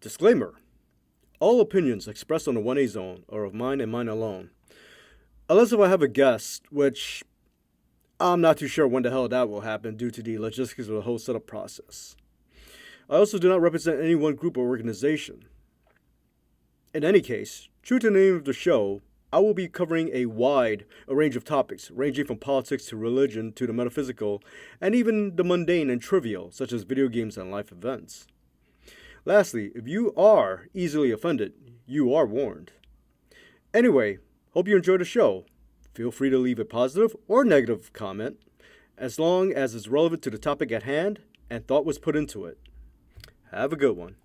Disclaimer. All opinions expressed on the 1A Zone are of mine and mine alone. Unless if I have a guest, which I'm not too sure when the hell that will happen due to the logistics of the whole setup process. I also do not represent any one group or organization. In any case, true to the name of the show, I will be covering a wide range of topics, ranging from politics to religion to the metaphysical, and even the mundane and trivial, such as video games and life events. Lastly, if you are easily offended, you are warned. Anyway, hope you enjoy the show. Feel free to leave a positive or negative comment, as long as it's relevant to the topic at hand and thought was put into it. Have a good one.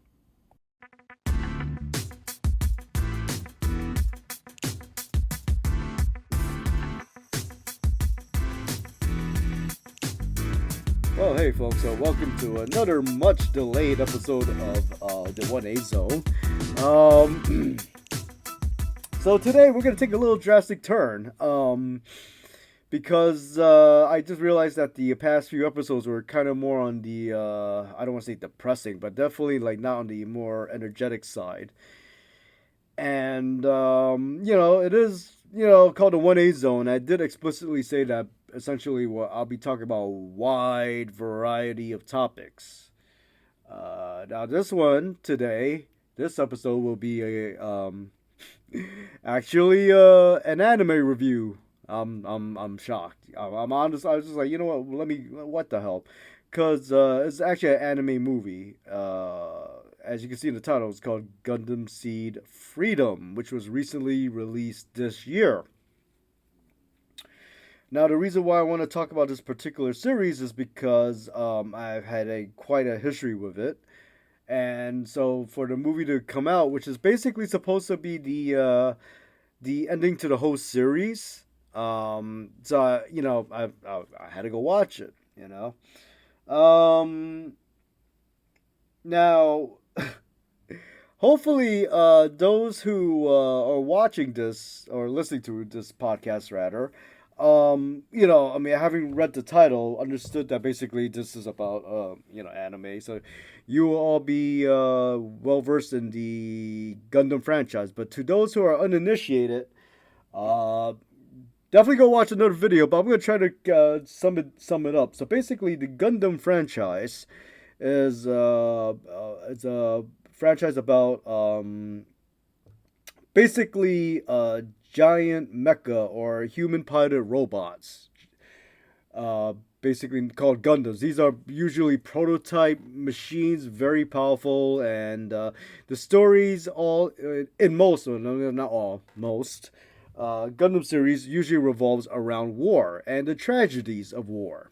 Well, hey folks, so welcome to another much delayed episode of the 1A Zone. So today we're going to take a little drastic turn because I just realized that the past few episodes were kind of more on the, I don't want to say depressing, but definitely like not on the more energetic side. And, it is, called the 1A Zone. I did explicitly say that essentially what I'll be talking about a wide variety of topics. Now this episode will be actually an anime review. I'm shocked. I'm honest. I was just like, you know what the hell? Because it's actually an anime movie. As you can see in the title, it's called Gundam Seed Freedom, which was recently released this year. Now, the reason why I want to talk about this particular series is because I've had quite a history with it. And so for the movie to come out, which is basically supposed to be the ending to the whole series, I had to go watch it. Now, hopefully, those who are watching this or listening to this podcast, rather, having read the title, understood that basically this is about, anime. So you will all be well versed in the Gundam franchise. But to those who are uninitiated, definitely go watch another video. But I'm going to try to sum it up. So basically, the Gundam franchise is it's a franchise about basically giant mecha or human piloted robots, basically called Gundams. These are usually prototype machines, very powerful, and the stories all in most, no, not all, most Gundam series usually revolves around war and the tragedies of war.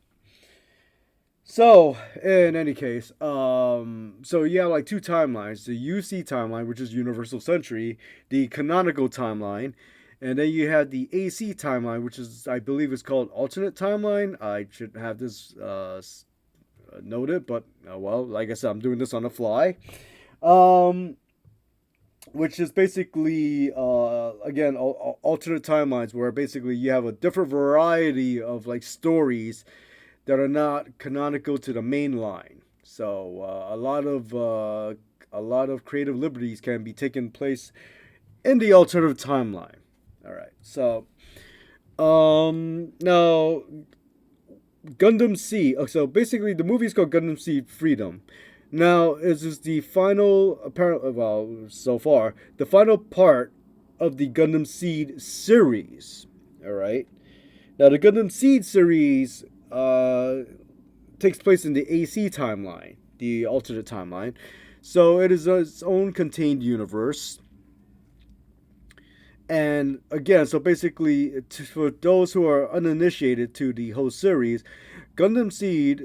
So, in any case, so you have like two timelines: the UC timeline, which is Universal Century, the canonical timeline, and then you have the AC timeline, which is, I believe, is called alternate timeline. I should have this noted, but well, like I said, I'm doing this on the fly. Which is basically, again, alternate timelines, where basically you have a different variety of like stories that are not canonical to the main line. So a lot of creative liberties can be taken place in the alternative timeline. All right. So now Gundam Seed. So basically, the movie is called Gundam Seed Freedom. Now, this is the final, apparently, well, so far, the final part of the Gundam Seed series. All right. Now, the Gundam Seed series takes place in the AC timeline, the alternate timeline. So it is its own contained universe. And again, so basically, for those who are uninitiated to the whole series, Gundam Seed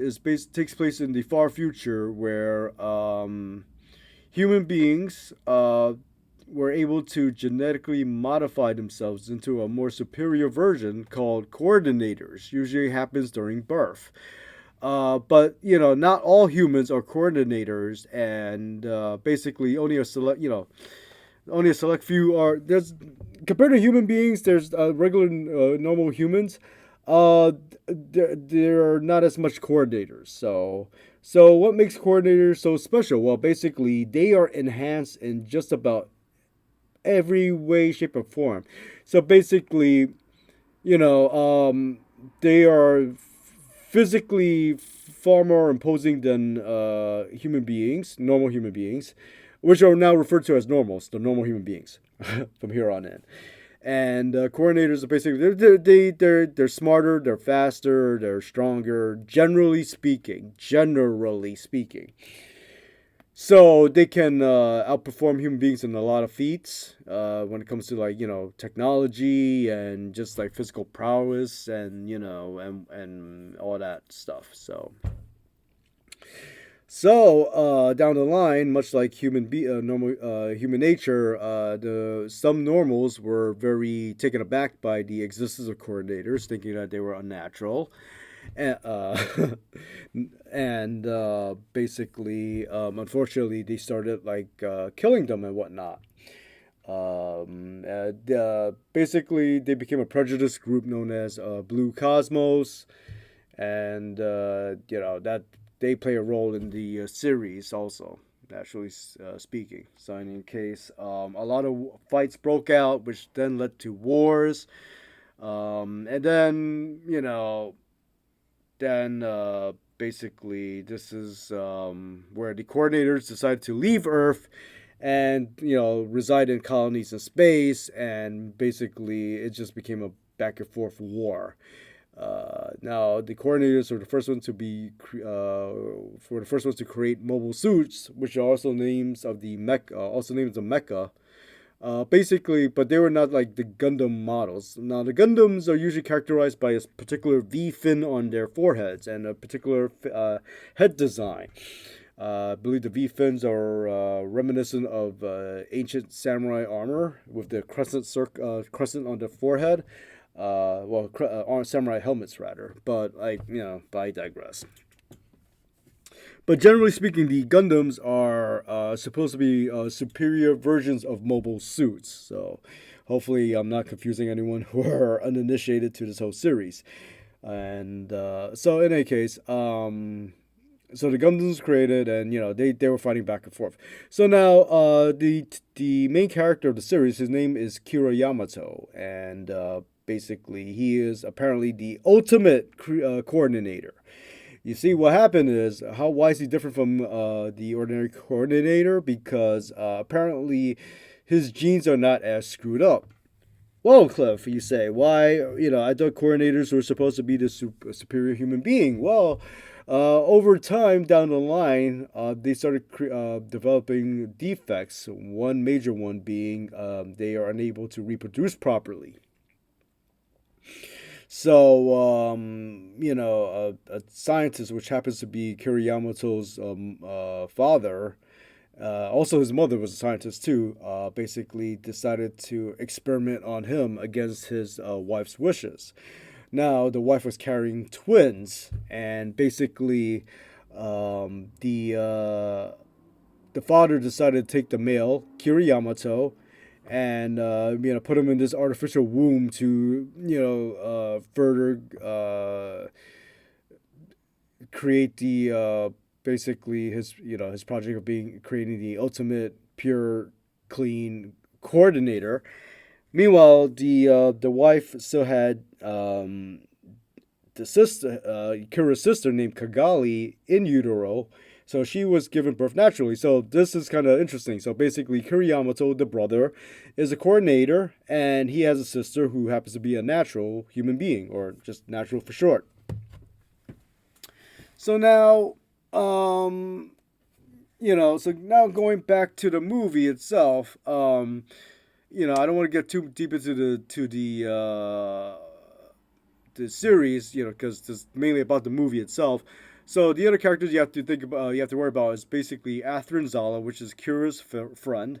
takes place in the far future, where human beings were able to genetically modify themselves into a more superior version called coordinators. Usually happens during birth. But not all humans are coordinators, and basically only a select few are. There's, compared to human beings, there's regular normal humans. Uh, there are not as much coordinators. So what makes coordinators so special? Well, basically, they are enhanced in just about every way, shape, or form. So basically, you know, they are physically far more imposing than human beings, normal human beings, which are now referred to as normals, the normal human beings from here on in. And coordinators are basically they're smarter, they're faster, they're stronger. Generally speaking, so they can outperform human beings in a lot of feats when it comes to like technology and just like physical prowess and and all that stuff. So down the line, much like normal human nature, the some normals were very taken aback by the existence of coordinators, thinking that they were unnatural, and, and basically, unfortunately, they started like killing them and whatnot. Basically, they became a prejudiced group known as Blue Cosmos, and that they play a role in the series also. Naturally speaking, so in any case, a lot of fights broke out, which then led to wars, and then basically this is where the coordinators decided to leave Earth and reside in colonies in space, and basically it just became a back and forth war. Now the coordinators were the first ones to be for the first ones to create mobile suits, which are also names of the mech, also names of mecha. Basically, but they were not like the Gundam models. Now, the Gundams are usually characterized by a particular V fin on their foreheads and a particular head design. I believe the V fins are reminiscent of ancient samurai armor with the crescent on the forehead. Samurai helmets rather. But but I digress. But generally speaking, the Gundams are supposed to be superior versions of mobile suits. So hopefully, I'm not confusing anyone who are uninitiated to this whole series. And so, in any case, so the Gundams created, and they were fighting back and forth. So now, the main character of the series, his name is Kira Yamato, and basically, he is apparently the ultimate coordinator. You see, what happened is why is he different from the ordinary coordinator? Because apparently his genes are not as screwed up. Well, Cliff, you say, why? I thought coordinators were supposed to be the superior human being. Well, over time down the line, they started developing defects. One major one being they are unable to reproduce properly. So, a scientist, which happens to be Kiriyamamoto's father, also his mother was a scientist too, basically decided to experiment on him against his wife's wishes. Now, the wife was carrying twins, and basically, the father decided to take the male, Kiriyamato, and put him in this artificial womb to further create the basically his project of being creating the ultimate pure clean coordinator. Meanwhile, the wife still had the sister, Kira's sister named Kagali in utero. So she was given birth naturally. So this is kind of interesting. So basically, Kiriyamato, the brother, is a coordinator, and he has a sister who happens to be a natural human being, or just natural for short. So now, so now going back to the movie itself, I don't want to get too deep into the series, because it's mainly about the movie itself. So the other characters you have to think about, you have to worry about is basically Athrin Zala, which is Kira's friend,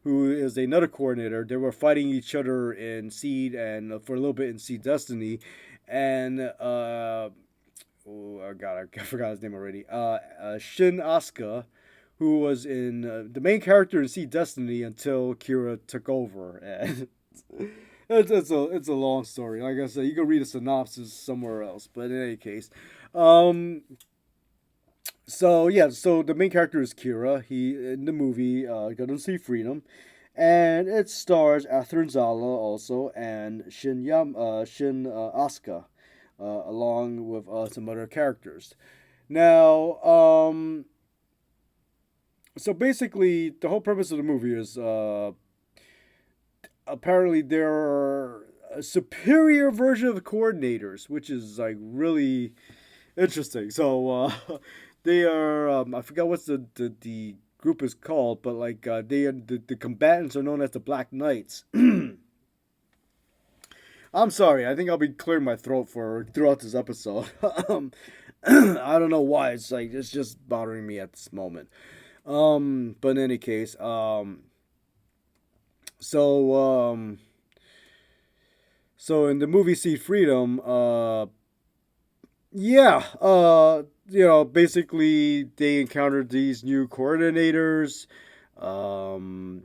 who is another coordinator. They were fighting each other in Seed and for a little bit in Seed Destiny, and oh god, I forgot his name already. Shin Asuka, who was in the main character in Seed Destiny until Kira took over, and it's a long story. Like I said, you can read a synopsis somewhere else. But in any case, um, so the main character is Kira. He in the movie Gundam Seed Freedom, and it stars Athrun Zala also and Shin Asuka, along with some other characters. Now, so basically, the whole purpose of the movie is apparently there are a superior version of the coordinators, which is like really interesting. So they are I forgot what's the group is called, but like they are the combatants are known as the Black Knights. I'm sorry, I think I'll be clearing my throat for throughout this episode. I don't know why it's like it's just bothering me at this moment. But in any case, so so in the movie Seed Freedom, yeah, basically they encountered these new coordinators.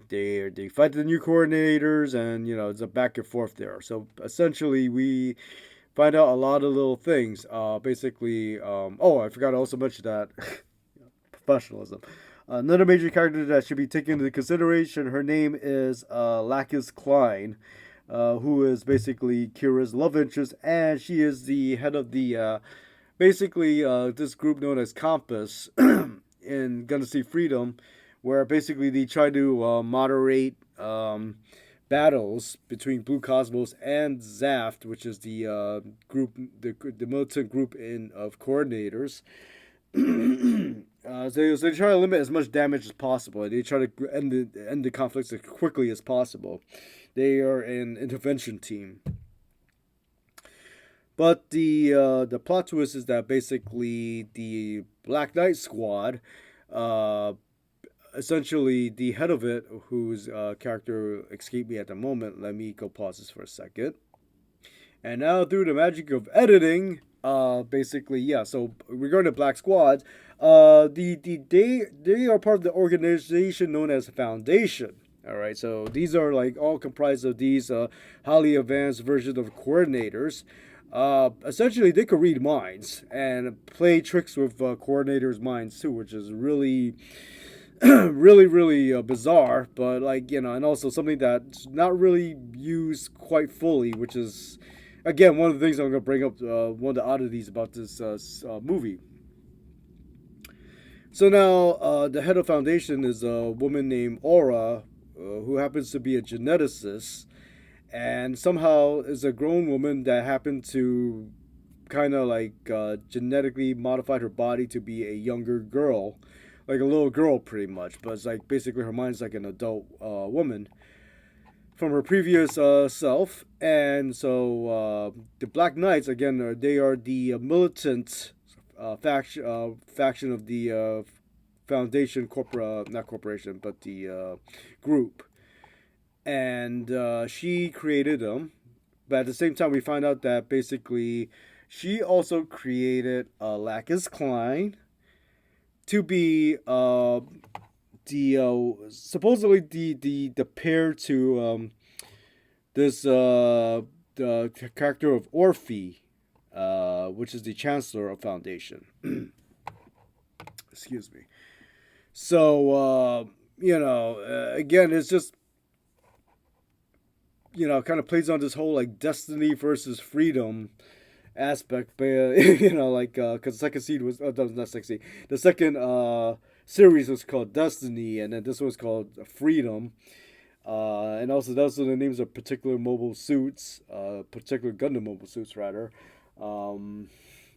They fight the new coordinators, and it's a back and forth there. So essentially, we find out a lot of little things. Basically, oh, I forgot to also mention that professionalism. Another major character that should be taken into consideration. Her name is Lacus Klein, who is basically Kira's love interest, and she is the head of the basically this group known as Compass in Gundam Seed Freedom, where basically they try to moderate battles between Blue Cosmos and Zaft, which is the group, the militant group in of coordinators. So they try to limit as much damage as possible. They try to end the conflicts as quickly as possible. They are an intervention team. But the plot twist is that basically the Black Knight Squad, uh, essentially the head of it, whose character escaped me at the moment. Let me go pause this for a second. And now through the magic of editing, basically, yeah. So regarding the Black Squad, they are part of the organization known as Foundation. All right, so these are like all comprised of these highly advanced versions of coordinators. Essentially, they could read minds and play tricks with coordinators' minds too, which is really, really bizarre. But like and also something that's not really used quite fully, which is again one of the things I'm going to bring up. One of the oddities about this movie. So now, the head of Foundation is a woman named Aura, who happens to be a geneticist, and somehow is a grown woman that happened to kind of like genetically modified her body to be a younger girl, like a little girl, pretty much. But it's like basically her mind's like an adult woman from her previous self, and so the Black Knights again they are the militant faction of the foundation not corporation but the group, and she created them. But at the same time, we find out that basically she also created Lacus Klein to be the supposedly the pair to this the character of Orphe, which is the chancellor of Foundation. Excuse me. So again, it's just kind of plays on this whole like destiny versus freedom aspect, but like because second seed was not second seed. The second series was called Destiny, and then this was called Freedom. And also those are the names of particular mobile suits, particular Gundam mobile suits rather.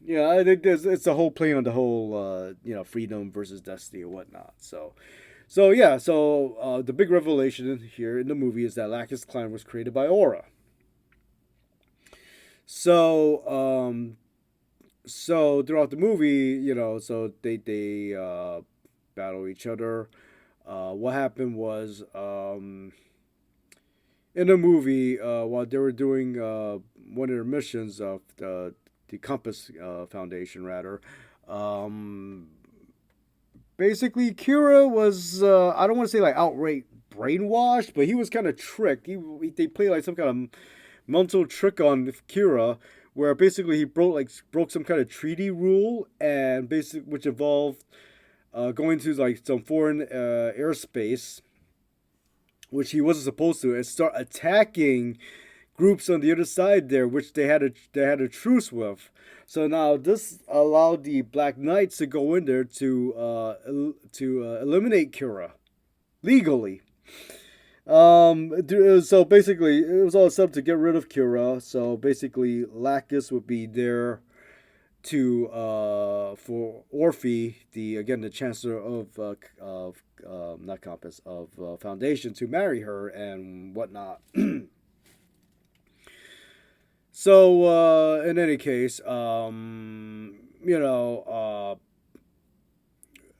Yeah, I think it's a whole play on the whole freedom versus destiny or whatnot. So the big revelation here in the movie is that Lacus Clan was created by Aura. So so throughout the movie, so they battle each other. What happened was in the movie while they were doing one of their missions of the Compass Foundation rather. Basically, Kira was I don't want to say like outright brainwashed, but he was kind of tricked. They played like some kind of mental trick on Kira, where basically he broke some kind of treaty rule, and basically which involved going to like some foreign airspace, which he wasn't supposed to, and start attacking groups on the other side there, which they had a truce with. So now this allowed the Black Knights to go in there to eliminate Kira legally. So basically, it was all set up to get rid of Kira. So basically, Lacus would be there to for Orphe, the chancellor of not Compass of Foundation, to marry her and whatnot. So in any case, a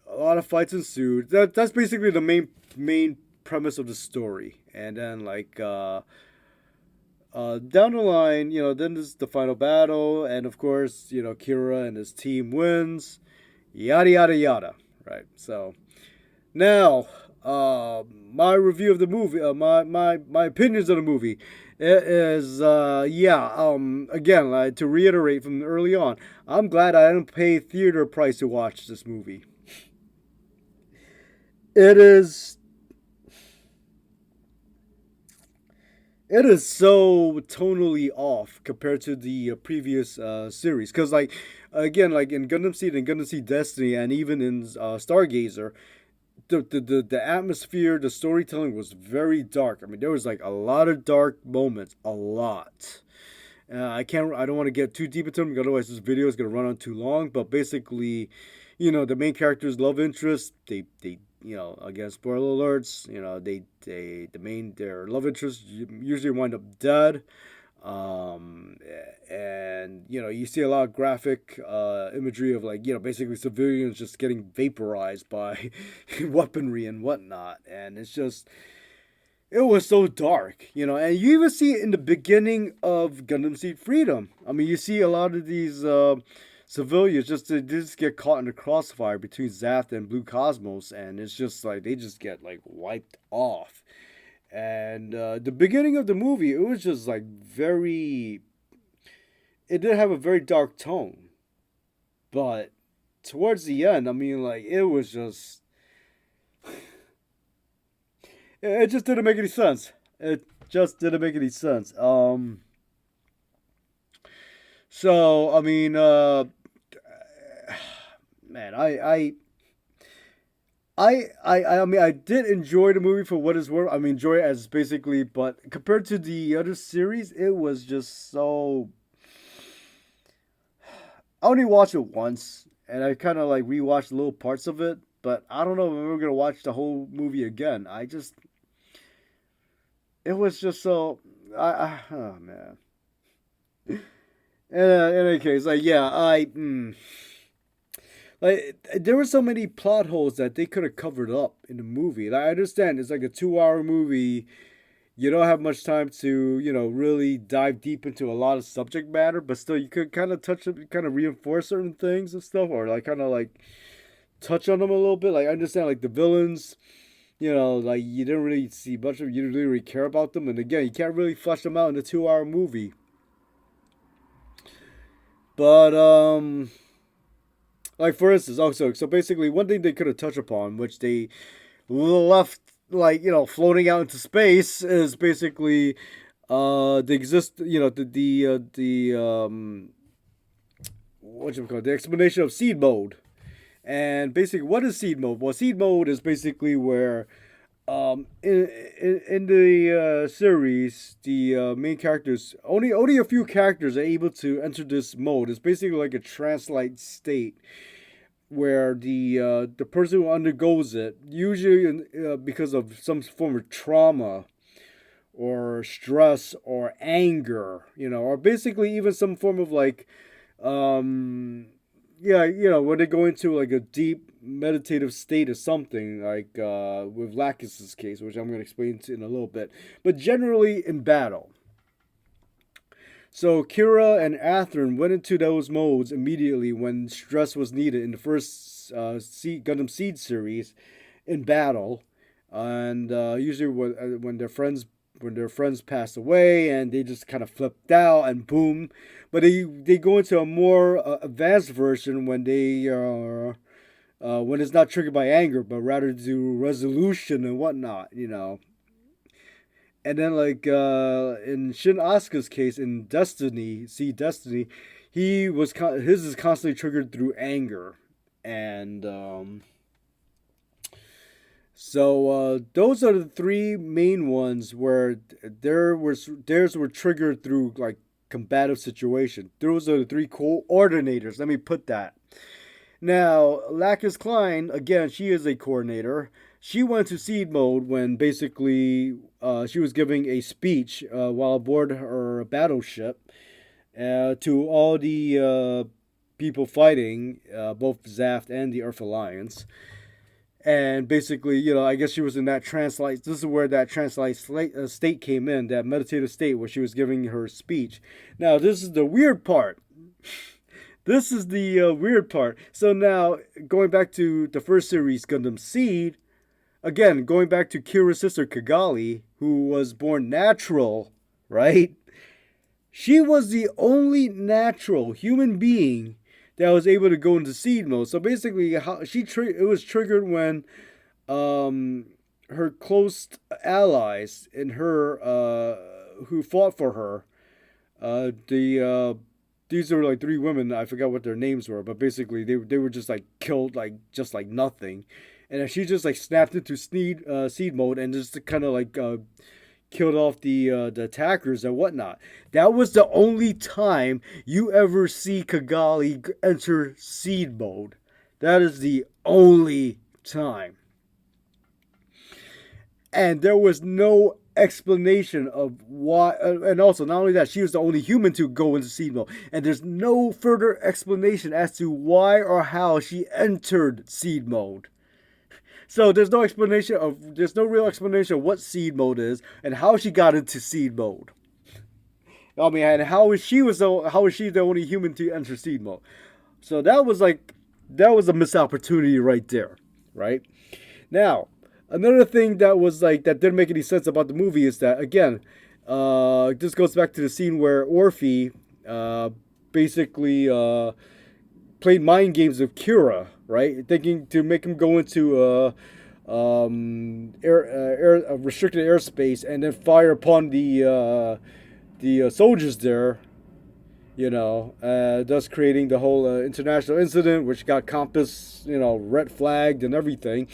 lot of fights ensued. That's basically the main premise of the story, and then down the line, then there's the final battle, and of course, Kira and his team wins, yada yada yada, right? So now, my review of the movie, my opinions of the movie, it is again, to reiterate from early on, I'm glad I didn't pay theater price to watch this movie. It is It is so tonally off compared to the previous series. Because, like, again, like in Gundam Seed and Gundam Seed Destiny, and even in Stargazer, the atmosphere, the storytelling was very dark. I mean, there was like a lot of dark moments, a lot. I don't want to get too deep into them, because otherwise this video is gonna run on too long. But basically, the main character's love interest, they again, spoiler alerts, their love interests usually wind up dead. um and you see a lot of graphic imagery of, like, basically civilians just getting vaporized by weaponry and whatnot, and it was so dark, and you even see it in the beginning of Gundam Seed Freedom. I mean, you see a lot of these civilians they just get caught in the crossfire between Zath and Blue Cosmos, and it's just like they just get like wiped off. And the beginning of the movie, it was just like it did have a very dark tone, but towards the end, I mean, like, it was just it just didn't make any sense. It just didn't make any sense. So I mean, man, I mean, I did enjoy the movie for what it's worth. I mean, enjoy it as basically, but compared to the other series, it was just so. I only watched it once, and I kind of like rewatched little parts of it. But I don't know if I'm ever gonna watch the whole movie again. It was just so. Oh man. In any case, like, yeah, like, there were so many plot holes that they could have covered up in the movie. Like, I understand it's like a 2 hour movie. You don't have much time to, really dive deep into a lot of subject matter, but still, you could kind of touch it, kind of reinforce certain things and stuff, or like kind of like touch on them a little bit. Like, I understand, like, the villains, like, you didn't really see much of, you didn't really care about them, and again, you can't really flesh them out in a 2 hour movie. But like, for instance, also, so basically, one thing they could have touched upon, which they left, like, floating out into space, is basically the exist the what you call it, the explanation of seed mode. And basically, what is seed mode? Well, seed mode is basically where in the series, the main characters, only a few characters are able to enter this mode. It's basically like a trance-like state where the person who undergoes it, usually because of some form of trauma or stress or anger, or basically even some form of, like, yeah, when they go into like a deep meditative state or something, like with Lacus's case, which I'm going to explain in a little bit, but generally in battle. So Kira and Athrun went into those modes immediately when stress was needed in the first Gundam Seed series in battle. and usually when their friends pass away and they just kind of flipped out and boom, but they go into a more advanced version when they are when it's not triggered by anger, but rather to resolution and whatnot, you know. And then like in Shin Asuka's case in Destiny, see Destiny, his is constantly triggered through anger, and those are the three main ones where theirs were triggered through like combative situation. Those are the three coordinators. Let me put that. Now, Lacus Klein, again, she is a coordinator. She went to seed mode when basically she was giving a speech while aboard her battleship to all the people fighting, both Zaft and the Earth Alliance. And basically, you know, I guess she was in that trance-like. This is where that trance-like state came in, that meditative state where she was giving her speech. Now, this is the weird part. This is the weird part. So now, going back to the first series, Gundam Seed, again, going back to Kira's sister Kigali, who was born natural, right? She was the only natural human being that was able to go into seed mode. So basically, it was triggered when her close allies and her who fought for her, these are like three women. I forgot what their names were, but basically they were just like killed like just like nothing, and then she just like snapped into seed mode and just kind of like killed off the attackers and whatnot. That was the only time you ever see Kigali enter seed mode. That is the only time. And there was no explanation of why. And also, not only that, she was the only human to go into seed mode. And there's no further explanation as to why or how she entered seed mode. So there's no real explanation of what seed mode is and how she got into seed mode. I mean, and how is she the only human to enter seed mode? So that was a missed opportunity right there, right? Now, another thing that was like that didn't make any sense about the movie is that again, this goes back to the scene where Orphe basically played mind games with Kira, right? Thinking to make him go into restricted airspace and then fire upon the soldiers there, you know, thus creating the whole international incident, which got Compass, you know, red flagged and everything.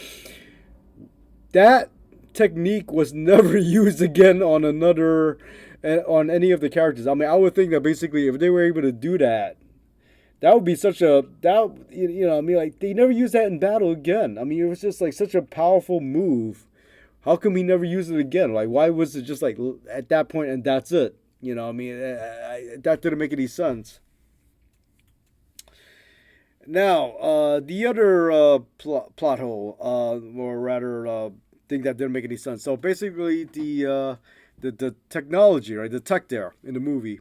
That technique was never used again on on any of the characters. I mean, I would think that basically if they were able to do that, that would be such a that you know I mean like they never used that in battle again. I mean it was just like such a powerful move. How come we never use it again? Like why was it just like at that point and that's it? You know I mean that didn't make any sense. Now the other plot hole, or rather thing that didn't make any sense. So basically the technology, right? The tech there in the movie.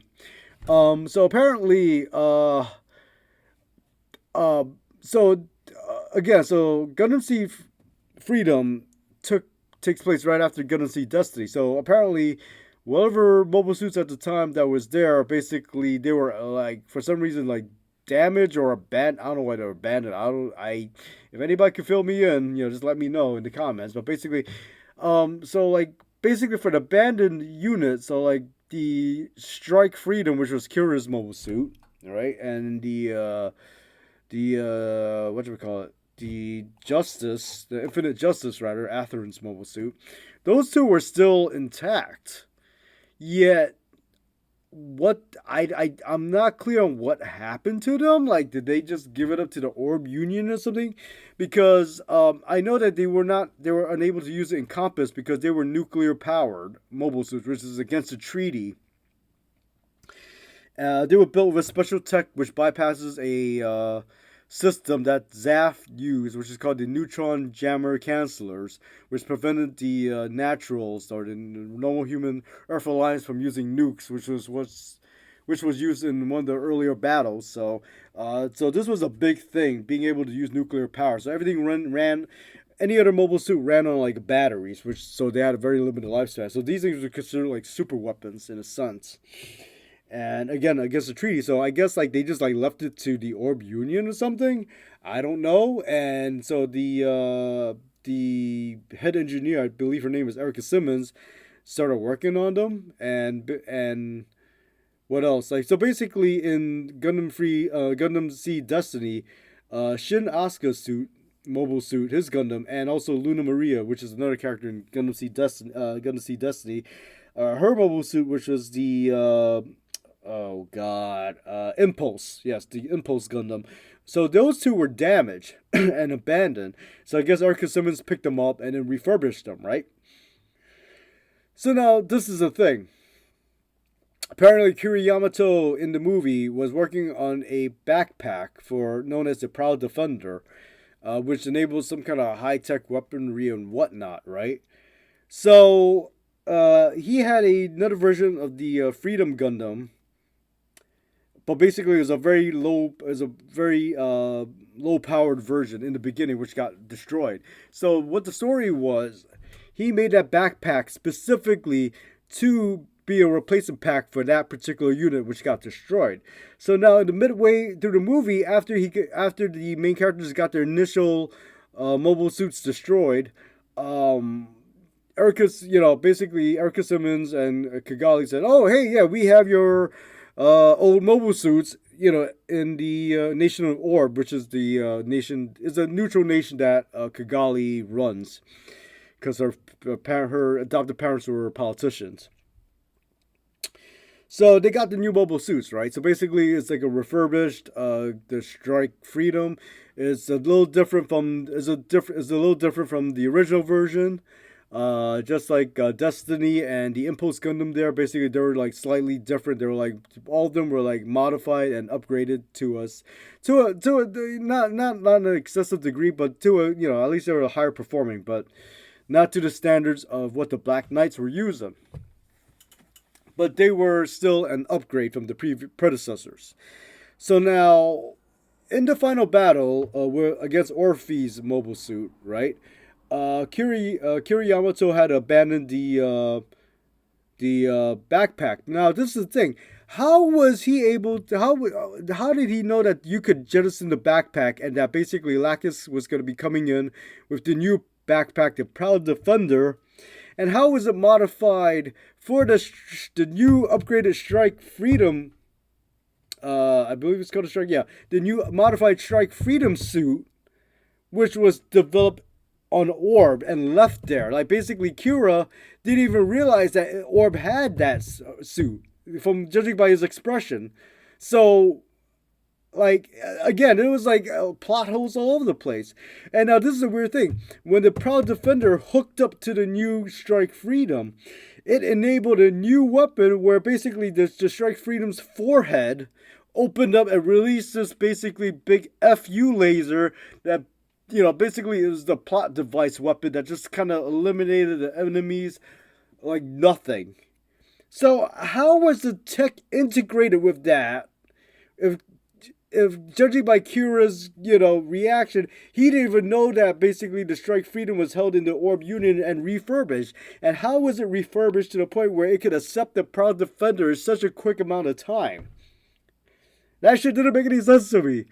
So apparently Uh, so again, so Gundam Seed Freedom took takes place right after Gundam Seed Destiny. So apparently, whatever mobile suits at the time that was there, basically they were like for some reason like damaged or abandoned. I don't know why they were abandoned. I don't. I if anybody can fill me in, you know, just let me know in the comments. But basically, so like basically for the abandoned unit, so like the Strike Freedom, which was Kira's mobile suit, all right, and the what do we call it? The Justice, the Infinite Justice, rather, Atherin's mobile suit. Those two were still intact. Yet, I'm not clear on what happened to them. Like, did they just give it up to the Orb Union or something? Because I know that they were unable to use it in Compass because they were nuclear powered mobile suits, which is against the treaty. They were built with special tech which bypasses a system that ZAF used, which is called the neutron jammer cancelers, which prevented the naturals or the normal human Earth Alliance from using nukes, which was used in one of the earlier battles. So, so this was a big thing, being able to use nuclear power. So everything ran any other mobile suit ran on like batteries, which so they had a very limited lifespan. So these things were considered like super weapons in a sense. And again, against the treaty, so I guess like they just like left it to the Orb Union or something. I don't know. And so the head engineer, I believe her name is Erica Simmons, started working on them. And what else? Like so, basically in Gundam Seed Destiny, Shin Asuka's suit, mobile suit, his Gundam, and also Luna Maria, which is another character in Gundam Seed Destiny, her mobile suit, which was the oh god, Impulse. Yes, the Impulse Gundam. So those two were damaged and abandoned. So I guess Erica Simmons picked them up and then refurbished them, right? So now this is the thing. Apparently, Kira Yamato in the movie was working on a backpack for known as the Proud Defender, which enables some kind of high tech weaponry and whatnot, right? So he had another version of the Freedom Gundam, but basically it was a very low powered version in the beginning, which got destroyed. So what the story was, he made that backpack specifically to be a replacement pack for that particular unit, which got destroyed. So now in the midway through the movie, after the main characters got their initial mobile suits destroyed, basically Erica Simmons and Kigali said, "Oh, hey, yeah, we have your old mobile suits, in the nation of Orb, which is the is a neutral nation that Kigali runs, because her adopted parents were politicians." So they got the new mobile suits, right? So basically, it's like a refurbished. The Strike Freedom is a little different from the original version. Just like Destiny and the Impulse Gundam, basically they were like slightly different. They were like all of them were like modified and upgraded not an excessive degree, but to a at least they were higher performing, but not to the standards of what the Black Knights were using. But they were still an upgrade from the predecessors. So now, in the final battle, we're against Orphe's mobile suit, right? Kiri Yamato had abandoned the backpack. Now, this is the thing. How was he able to? How did he know that you could jettison the backpack and that basically Lacus was going to be coming in with the new backpack, the Proud Defender? And how was it modified for the new upgraded Strike Freedom? I believe it's called a Strike. Yeah, the new modified Strike Freedom suit, which was developed on Orb and left there. Like basically, Kira didn't even realize that Orb had that suit, from judging by his expression. So, like, again, it was like plot holes all over the place. And now this is a weird thing. When the Proud Defender hooked up to the new Strike Freedom, it enabled a new weapon where basically the Strike Freedom's forehead opened up and released this basically big FU laser that, basically it was the plot device weapon that just kind of eliminated the enemies like nothing. So how was the tech integrated with that? If judging by Kira's, reaction, he didn't even know that basically the Strike Freedom was held in the Orb Union and refurbished. And how was it refurbished to the point where it could accept the Proud Defender in such a quick amount of time? That shit didn't make any sense to me,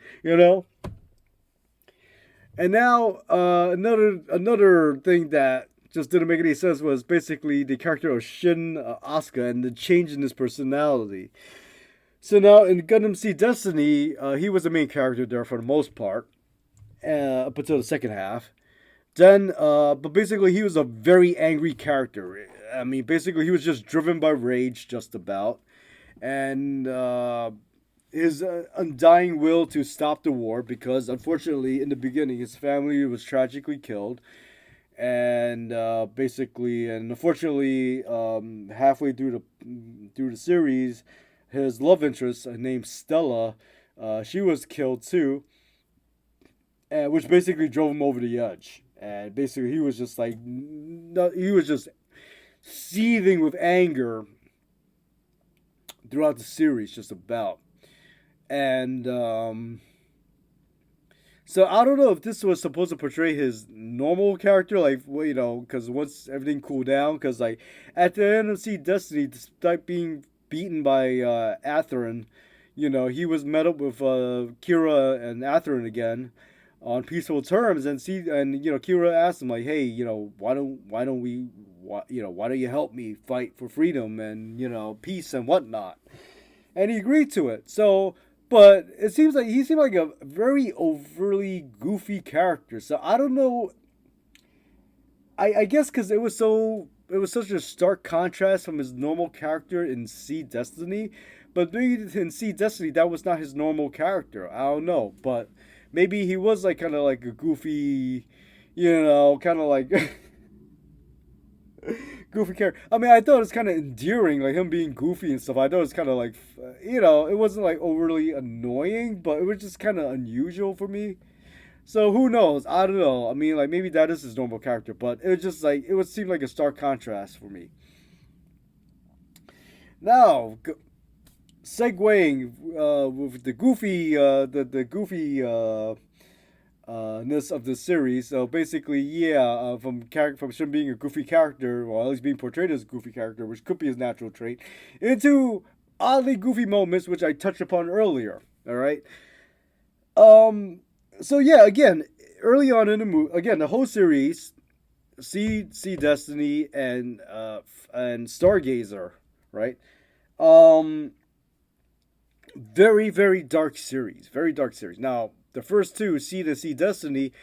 And now, another thing that just didn't make any sense was basically the character of Shin Asuka and the change in his personality. So now in Gundam Seed Destiny, he was the main character there for the most part, up until the second half. Then, but basically he was a very angry character. I mean, basically he was just driven by rage, just about, and his undying will to stop the war, because unfortunately in the beginning his family was tragically killed, and unfortunately, halfway through the series, his love interest, named Stella, she was killed too, and which basically drove him over the edge. And basically, he was just like, he was just seething with anger throughout the series, just about. And So I don't know if this was supposed to portray his normal character, like well, because once everything cooled down, because like at the end of Seed Destiny, despite being beaten by Atherin, he was met up with Kira and Atherin again on peaceful terms, and Kira asked him like, hey, why don't you help me fight for freedom and peace and whatnot, and he agreed to it. So, but it seems like he seemed like a very overly goofy character. So I don't know. I guess because it was such a stark contrast from his normal character in Sea Destiny, but maybe in Sea Destiny that was not his normal character. I don't know, but maybe he was like kind of like a goofy, kind of like goofy character. I mean, I thought it was kind of endearing, like him being goofy and stuff. I thought it was kind of like, it wasn't like overly annoying, but it was just kind of unusual for me. So who knows? I don't know. I mean, like maybe that is his normal character, but it was just like it would seem like a stark contrast for me. Now, segueing with the goofy, the goofy ness of the series. So basically, yeah, from Shin being a goofy character, or at least being portrayed as a goofy character, which could be his natural trait, into oddly goofy moments, which I touched upon earlier. All right. Um. So yeah, again, early on in the movie, again, the whole series, See Destiny and Stargazer, right? Um. Very very dark series. Very dark series. Now the first two, See Destiny,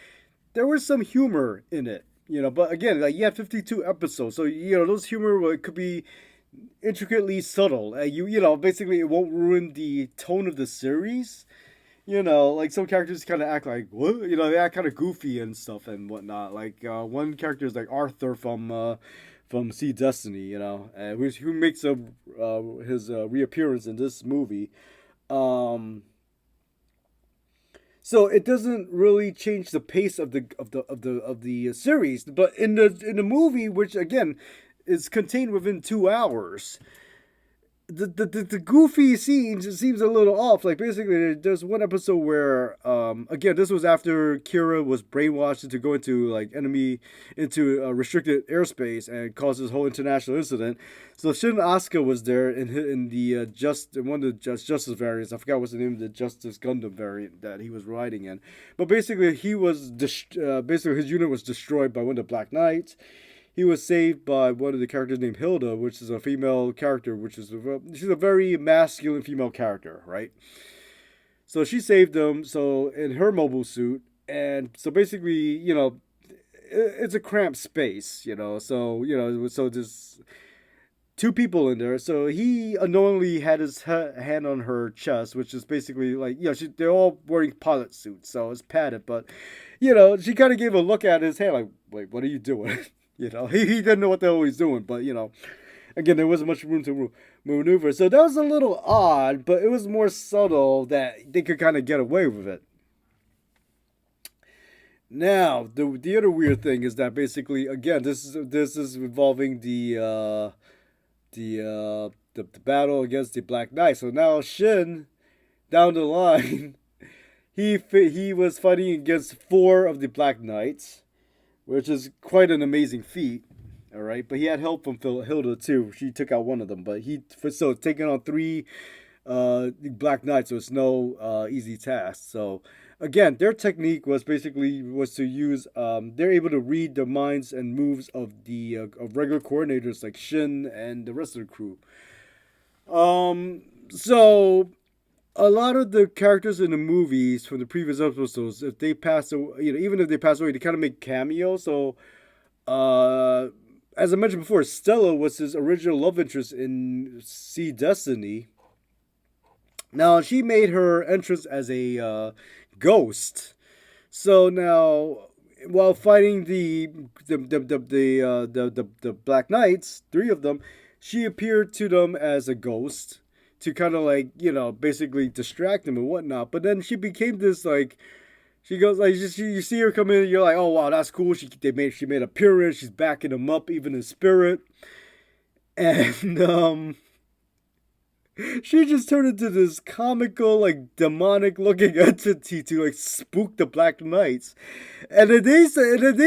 there was some humor in it, but again, like you had 52 episodes, so those humor could be intricately subtle. Basically, it won't ruin the tone of the series. Like some characters kind of act like what? They act kind of goofy and stuff and whatnot. Like one character is like Arthur from Sea Destiny, who makes his reappearance in this movie. Um, so it doesn't really change the pace of the series, but in the movie, which again is contained within 2 hours, the goofy scenes, it seems a little off. Like basically, there's one episode where, again, this was after Kira was brainwashed into go into restricted airspace and caused this whole international incident. So Shin Asuka was there in the in one of the Justice variants. I forgot what's the name of the Justice Gundam variant that he was riding in, but basically basically his unit was destroyed by one of the Black Knights. He was saved by one of the characters named Hilda, which is a female character, she's a very masculine female character, right? So she saved him. So in her mobile suit, and so basically, it's a cramped space, so there's two people in there. So he unknowingly had his hand on her chest, which is basically like, they're all wearing pilot suits, so it's padded. But, she kind of gave a look at his hand, like, wait, what are you doing? He didn't know what the hell he was doing, but again, there wasn't much room to maneuver, so that was a little odd, but it was more subtle that they could kind of get away with it. Now, the other weird thing is that basically, again, this is involving the battle against the Black Knight. So now Shin, down the line, he was fighting against four of the Black Knights, which is quite an amazing feat. All right, but he had help from Hilda too. She took out one of them, but so taking on three Black Knights was no easy task. So again, their technique was to use. They're able to read the minds and moves of the of regular coordinators like Shin and the rest of the crew. So a lot of the characters in the movies from the previous episodes, if they pass away, even if they pass away, they kind of make cameos. So, as I mentioned before, Stella was his original love interest in Sea Destiny. Now she made her entrance as a ghost. So now, while fighting the Black Knights, three of them, she appeared to them as a ghost to kind of like basically distract them and whatnot. But then she became this like she goes like you see her come in and you're like, oh wow, that's cool. She made an appearance. She's backing them up even in spirit. And She just turned into this comical, like demonic looking entity to like spook the Black Knights. And then they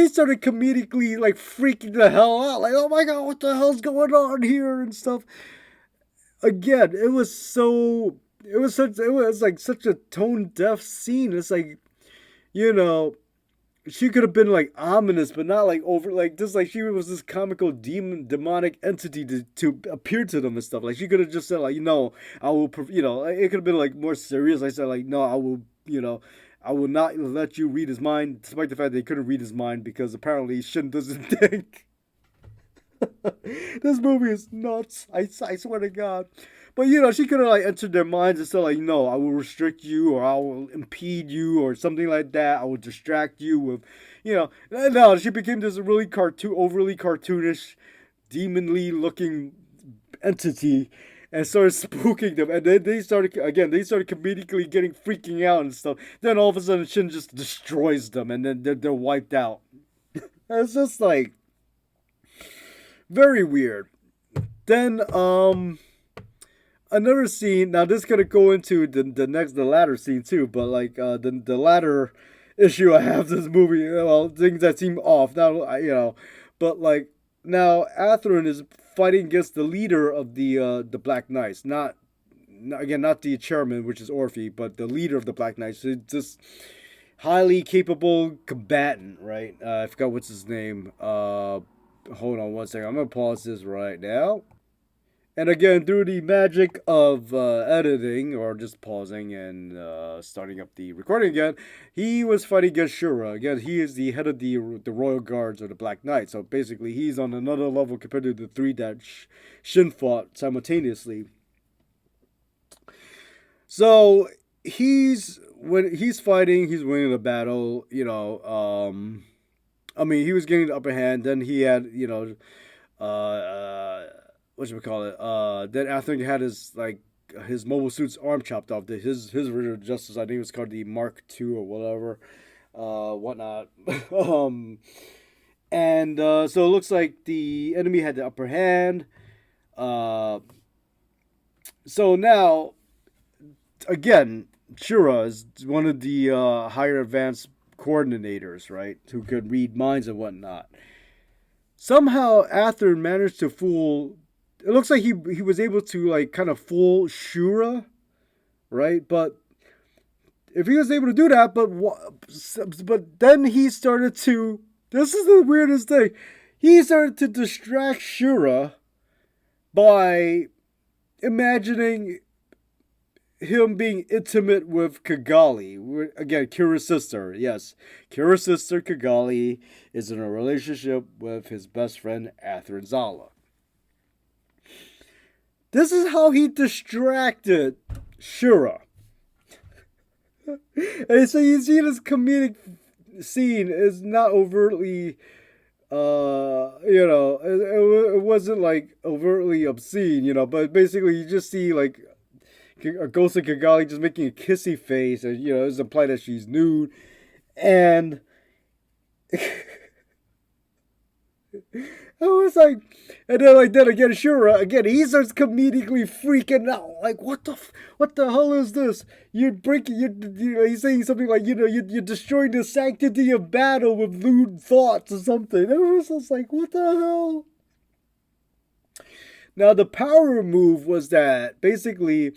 started comedically like freaking the hell out. Like, oh my god, what the hell's going on here and stuff. Again, it was like such a tone deaf scene. It's like, you know, she could have been like ominous, but not like over like just like she was this comical demonic entity to appear to them and stuff. Like she could have just said like, I will, it could have been like more serious. I said like, no, I will, I will not let you read his mind, despite the fact they couldn't read his mind because apparently Shin doesn't think. This movie is nuts. I swear to God. But she could have like entered their minds and said like, no, I will restrict you or I will impede you or something like that. I will distract you with, No, she became this really overly cartoonish, demonly looking entity and started spooking them. And then they started comedically freaking out and stuff. Then all of a sudden, Shin just destroys them and then they're wiped out. It's just like very weird. Then, another scene. Now this is gonna go into the latter scene too, but like the latter issue I have this movie. Well, things that seem off. Now but like now Athrun is fighting against the leader of the Black Knights. Not the chairman, which is Orphe, but the leader of the Black Knights. So just highly capable combatant, right? I forgot what's his name. Hold on one second. I'm gonna pause this right now. And again, through the magic of editing, or just pausing and starting up the recording again, he was fighting against Shura. Again, he is the head of the Royal Guards or the Black Knight. So basically, he's on another level compared to the three that Shin fought simultaneously. So when he's fighting, he's winning the battle. He was getting the upper hand. Then he had, what should we call it? Then after he had his mobile suit's arm chopped off. His version of justice, I think it was called the Mark II or whatever, whatnot. So it looks like the enemy had the upper hand. So now, again, Shura is one of the higher advanced coordinators, right? Who could read minds and whatnot. Somehow, Athrun managed to fool. It looks like he was able to like kind of fool Shura, right? But if he was able to do that, but then he started to. This is the weirdest thing. He started to distract Shura by imagining him being intimate with Kigali. Again, Kira's sister. Yes, Kira's sister Kigali is in a relationship with his best friend Athrun Zala. This is how he distracted Shura. And so you see this comedic scene is not overtly, it wasn't like overtly obscene, but basically you just see like a ghost of Kigali just making a kissy face, and it's implied that she's nude, and I was like, and then again, Shura again, he starts comedically freaking out, like what the hell is this? You're breaking, he's saying something like, you're destroying the sanctity of battle with lewd thoughts or something. And I was just like, what the hell? Now the power move was that basically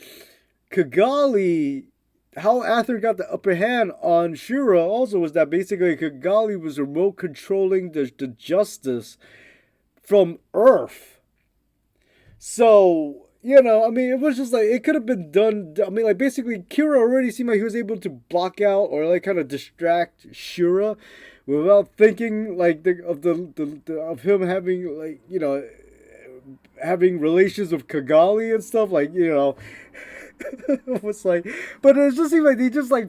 Kigali, how Athrun got the upper hand on Shura also was that basically Kigali was remote controlling the justice from Earth. So, it was just like, it could have been done. Basically, Kira already seemed like he was able to block out or like kind of distract Shura without thinking like of him having like, having relations with Kigali and stuff, like, it was like, but it just seemed like they just like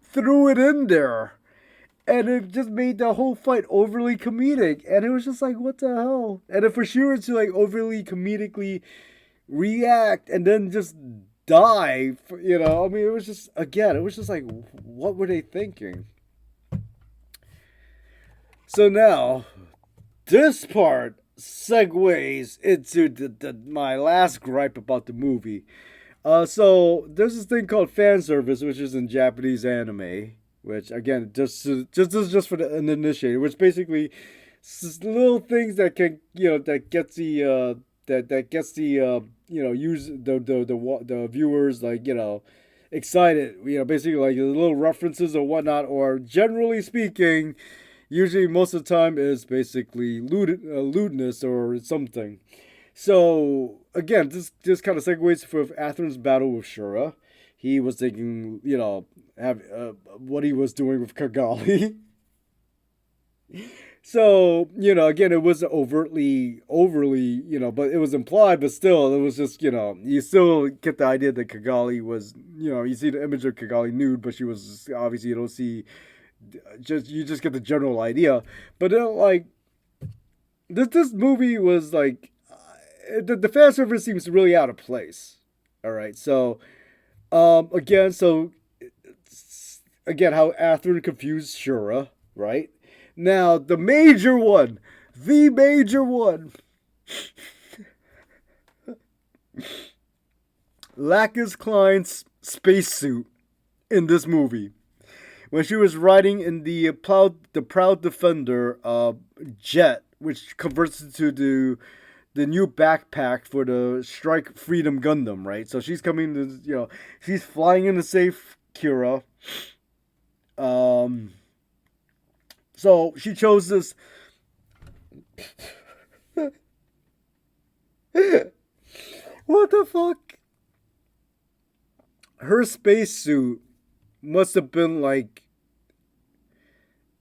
threw it in there, and it just made the whole fight overly comedic, and it was just like, what the hell? And then for sure to like overly comedically react and then just die, it was just, again, it was just like, what were they thinking? So now, this part segues into my last gripe about the movie. So there's this thing called fan service, which is in Japanese anime, which again just this is just for an initiator, which basically little things that can that gets the that gets the use the viewers like excited, basically like little references or whatnot, or generally speaking, usually most of the time is basically lewdness or something. So again, this kind of segues for Atherin's battle with Shura. He was thinking, have what he was doing with Kigali. So, again, it wasn't overly, but it was implied, but still, it was just, you still get the idea that Kigali was, you see the image of Kigali nude, but she was, obviously, you don't see, you just get the general idea. But, like, this movie was, like, the fan service seems really out of place. All right. So, again, how Atherin confused Shura, right? Now, the major one, Lacus Klein's spacesuit in this movie. When she was riding in the Proud Defender jet, which converts into the new backpack for the Strike Freedom Gundam, right? So she's coming to, she's flying in to save Kira. So she chose this. What the fuck? Her spacesuit must have been like.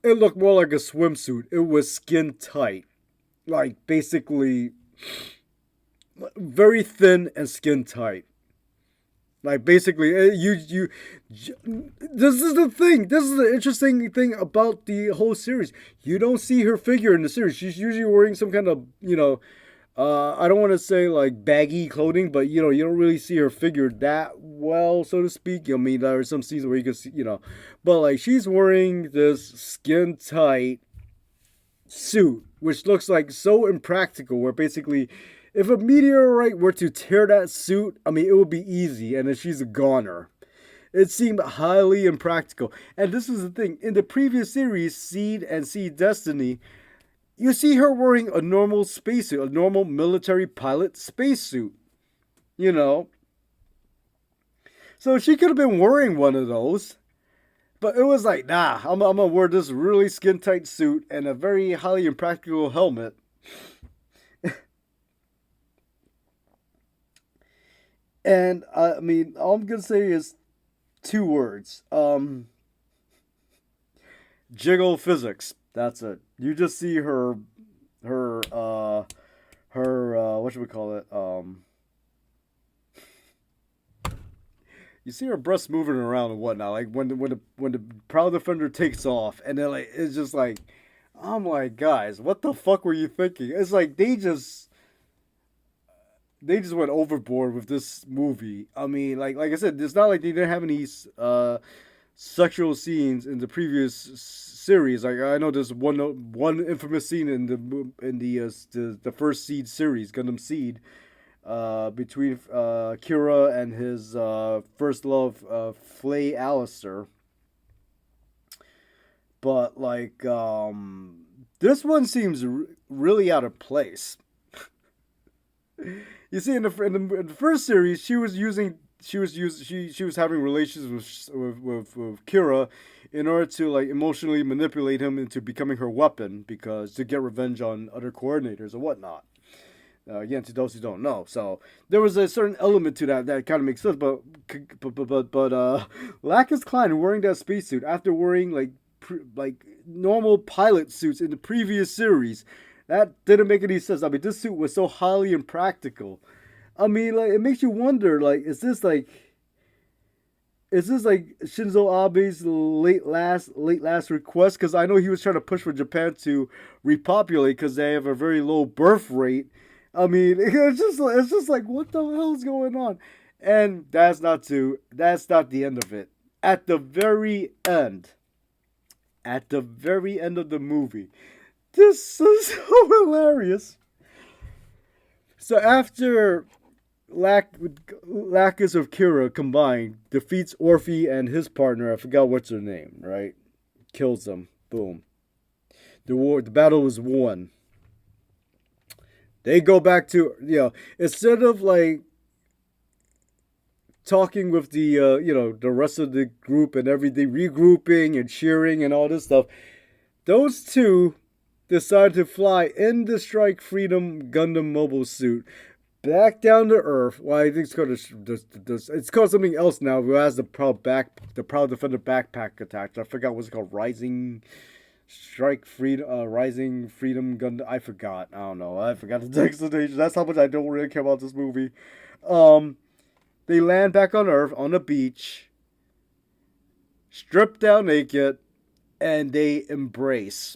It looked more like a swimsuit. It was skin tight. Like, basically, very thin and skin tight. Like, basically, this is the thing. This is the interesting thing about the whole series. You don't see her figure in the series. She's usually wearing some kind of, I don't want to say like baggy clothing, but you don't really see her figure that well, so to speak. I mean, there are some scenes where you can see, but like she's wearing this skin tight suit, which looks like so impractical. Where basically, if a meteorite were to tear that suit, I mean, it would be easy, and then she's a goner. It seemed highly impractical. And this is the thing. In the previous series, Seed and Seed Destiny, you see her wearing a normal spacesuit, a normal military pilot spacesuit. So she could have been wearing one of those. But it was like, nah, I'm going to wear this really skin tight suit and a very highly impractical helmet. And I mean, all I'm going to say is two words. Jiggle physics. That's it. You just see what should we call it? You see her breasts moving around and whatnot. Like when the Proud Defender takes off, and then like it's just like, I'm like, guys, what the fuck were you thinking? It's like they just went overboard with this movie. I mean, like I said, it's not like they didn't have any sexual scenes in the previous series. Like I know there's one infamous scene in the first Seed series, Gundam Seed, between Kira and his first love, Flay Alistair. But like this one seems really out of place. You see, in the first series, she was having relations with Kira in order to like emotionally manipulate him into becoming her weapon, because to get revenge on other coordinators or whatnot. Again, to those who don't know, so there was a certain element to that kind of makes sense. But Lacus Klein wearing that spacesuit after wearing like normal pilot suits in the previous series, that didn't make any sense. I mean, this suit was so highly impractical. I mean, like, it makes you wonder, like, is this like Shinzo Abe's late last request? Because I know he was trying to push for Japan to repopulate because they have a very low birth rate. I mean, it's just like, what the hell is going on? And that's not the end of it. At the very end of the movie, this is so hilarious. So after Lacus of Kira combined defeats Orphe and his partner. I forgot what's her name. Right, kills them. Boom. The battle was won. They go back to instead of like talking with the the rest of the group and everything, regrouping and cheering and all this stuff. Those two decide to fly in the Strike Freedom Gundam mobile suit back down to Earth. Well, I think it's called something else now. Who has the Proud Defender backpack attack? I forgot what's called. Rising Freedom Gundam. I forgot. I don't know. I forgot the explanation. That's how much I don't really care about this movie. They land back on Earth on the beach, stripped down naked, and they embrace.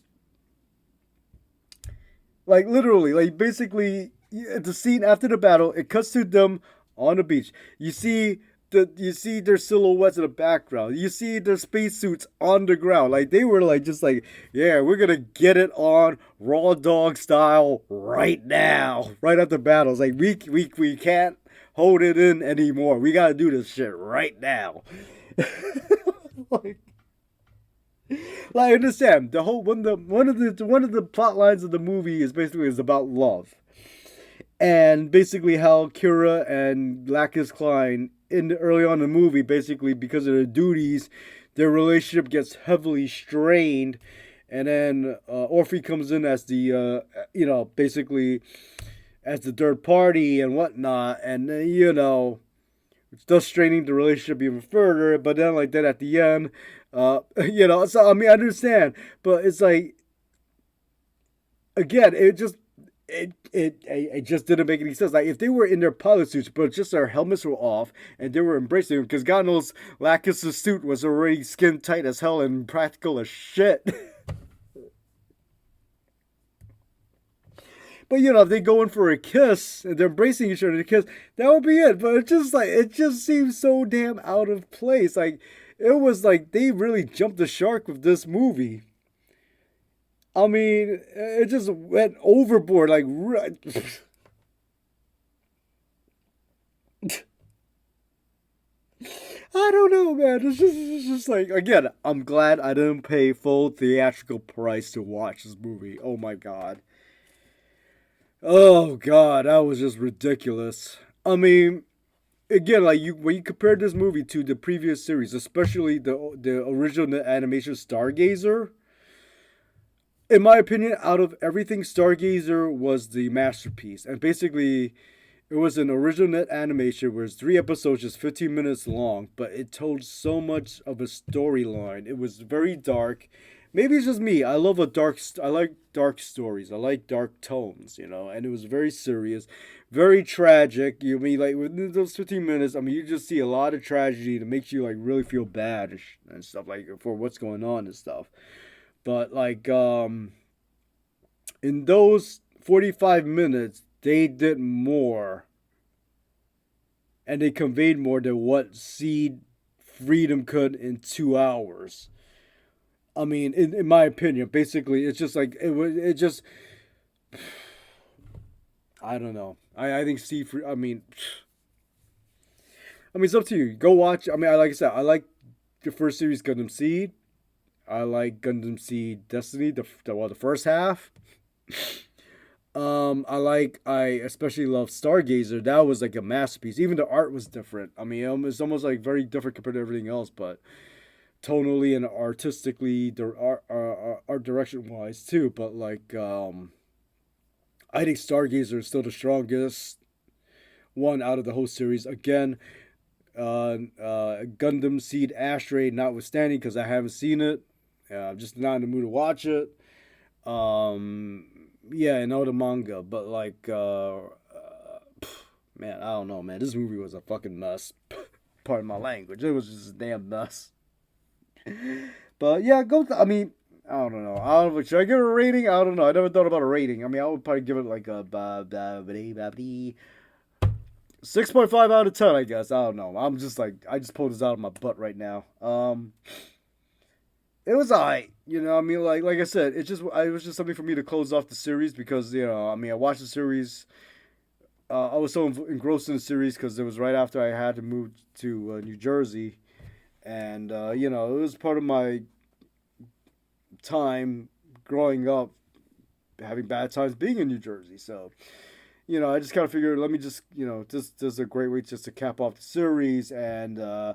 Like literally, like basically, the scene after the battle, it cuts to them on the beach. You see their silhouettes in the background. You see their spacesuits on the ground. Like they were like just like, yeah, we're gonna get it on raw dog style right now, right after battles. Like we can't hold it in anymore. We gotta do this shit right now. like, I understand the whole one of the plot lines of the movie is about love, and basically how Kira and Lacus Klein early on in the movie, basically because of their duties, their relationship gets heavily strained, and then Orphe comes in as the basically as the third party and whatnot, and it's thus straining the relationship even further. But then, like that at the end, so I mean, I understand, but it's like, again, it just didn't make any sense. Like if they were in their pilot suits, but just their helmets were off and they were embracing him, because God knows Lacus' suit was already skin tight as hell and practical as shit. But if they go in for a kiss and they're embracing each other to kiss, that would be it. But it just seems so damn out of place. Like it was like they really jumped the shark with this movie. I mean, it just went overboard. Like I don't know, man. It's just like, again, I'm glad I didn't pay full theatrical price to watch this movie. Oh my god. Oh god, that was just ridiculous. I mean, again, like when you compare this movie to the previous series, especially the original animation Stargazer, in my opinion, out of everything, Stargazer was the masterpiece. And basically, it was an original net animation where it's 3 episodes, just 15 minutes long, but it told so much of a storyline. It was very dark. Maybe it's just me. I like dark stories. I like dark tones, and it was very serious, very tragic. You mean like within those 15 minutes, I mean you just see a lot of tragedy that makes you like really feel bad and stuff like for what's going on and stuff. But like in those 45 minutes, they did more and they conveyed more than what Seed Freedom could in 2 hours. I mean, in my opinion, basically, it's just like it just. I don't know. I think Seed Free. I mean, it's up to you. Go watch. I mean, like I said, I like the first series, Gundam Seed. I like Gundam Seed Destiny, the first half. I especially love Stargazer. That was like a masterpiece. Even the art was different. I mean, it's almost like very different compared to everything else, but tonally and artistically, the art direction wise too. But like, I think Stargazer is still the strongest one out of the whole series. Again, Gundam Seed Ashtray notwithstanding, because I haven't seen it. I'm just not in the mood to watch it. Yeah, I know the manga, but like, man, I don't know, man. This movie was a fucking mess. Pardon my language. It was just a damn mess. But yeah, I mean, I don't know. Should I give it a rating? I don't know. I never thought about a rating. I mean, I would probably give it like a 6.5 out of 10, I guess. I don't know. I'm just like, I just pulled this out of my butt right now. It was alright. I mean, like I said, it was just something for me to close off the series because, I mean, I watched the series I was so engrossed in the series because it was right after I had to move to New Jersey, and it was part of my time growing up having bad times being in New Jersey. So I just kind of figured, let me just, this is a great way just to cap off the series. And, uh,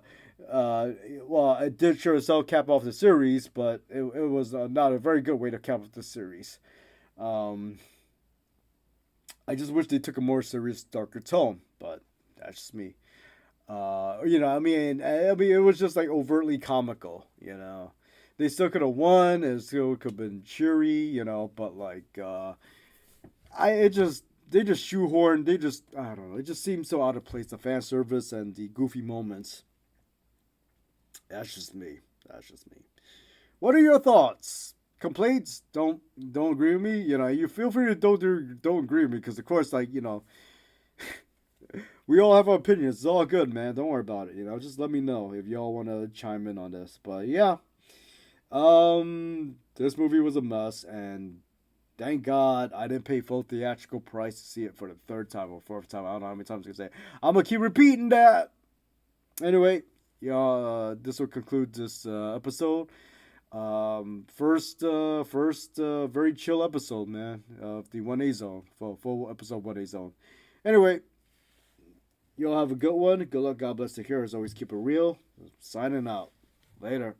well, it did sure as hell cap off the series, but it was not a very good way to cap off the series. Um, I just wish they took a more serious, darker tone, but that's just me. I mean, it was just like overtly comical. They still could have won, and it still could have been cheery. But like, it just they just shoehorned. They just I don't know. It just seems so out of place. The fan service and the goofy moments. That's just me. That's just me. What are your thoughts? Complaints? Don't agree with me. You feel free to don't agree with me because of course, like we all have our opinions. It's all good, man. Don't worry about it. Just let me know if y'all want to chime in on this. But yeah, this movie was a mess, and thank God I didn't pay full theatrical price to see it for the third time or fourth time. I don't know how many times I can say. I'm gonna keep repeating that. Anyway, y'all, this will conclude this episode. First, very chill episode, man, of the 1A Zone, full episode 1A Zone. Anyway, y'all have a good one. Good luck. God bless. Take care. As always, keep it real. Signing out. Later.